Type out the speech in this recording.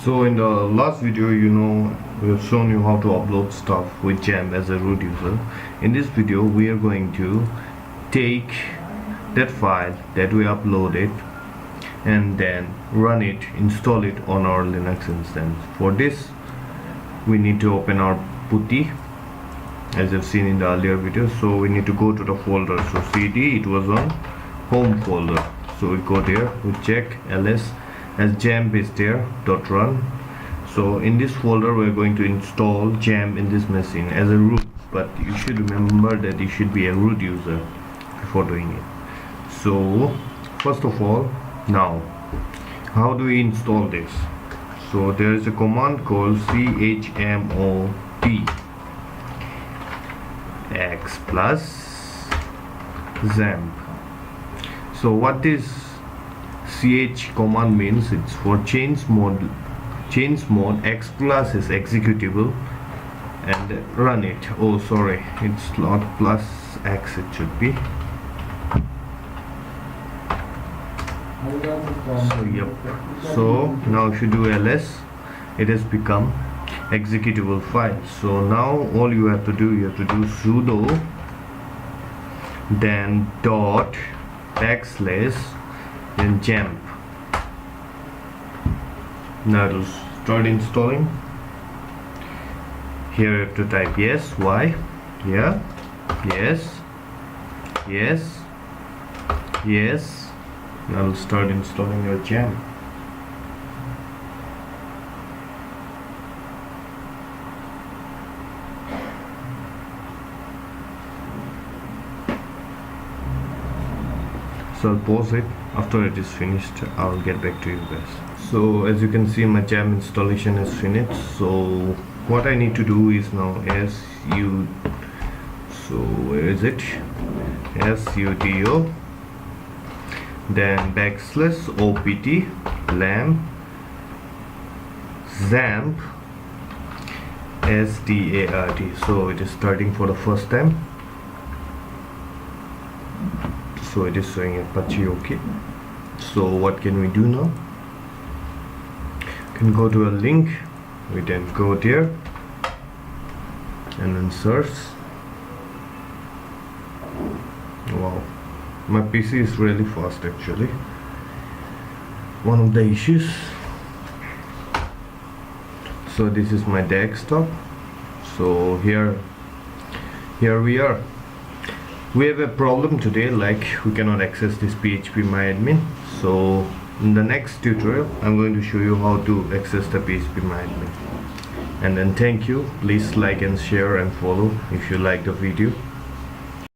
So in the last video, we have shown you how to upload stuff with XAMPP as a root user. In this video, we are going to take that file that we uploaded and then run it, install it on our Linux instance. For this, we need to open our putty as you've seen in the earlier video. So we need to go to the folder. So cd, it was on home folder. So we go there, we check ls as XAMPP is there, .run. So in this folder we're going to install XAMPP in this machine as a root, but you should remember that you should be a root user before doing it. So first of all, now how do we install this? So there is a command called chmod x plus XAMPP. So what this ch command means, it's for change mode x plus is executable and run it. Oh sorry, it's not plus x, it should be. So yep, so now if you do ls, it has become executable file. So now all you have to do, sudo then dot backslash then XAMPP. Now it will start installing. Here you have to type yes, y, yeah, yes, yes, yes. Now it will start installing your XAMPP. So I'll pause it. After it is finished, I'll get back to you guys. So as you can see, my XAMPP installation is finished. So what I need to do is now so where is it, sudo then backslash opt lamp XAMPP start. So it is starting for the first time. So it is showing Apache OK. So what can we do now? We can go to a link, we then go there and then search. Wow, my PC is really fast actually. One of the issues. So this is my desktop. So here we are. We have a problem today, like we cannot access this phpMyAdmin. So in the next tutorial I'm going to show you how to access the phpMyAdmin. And then thank you, please like and share and follow if you like the video.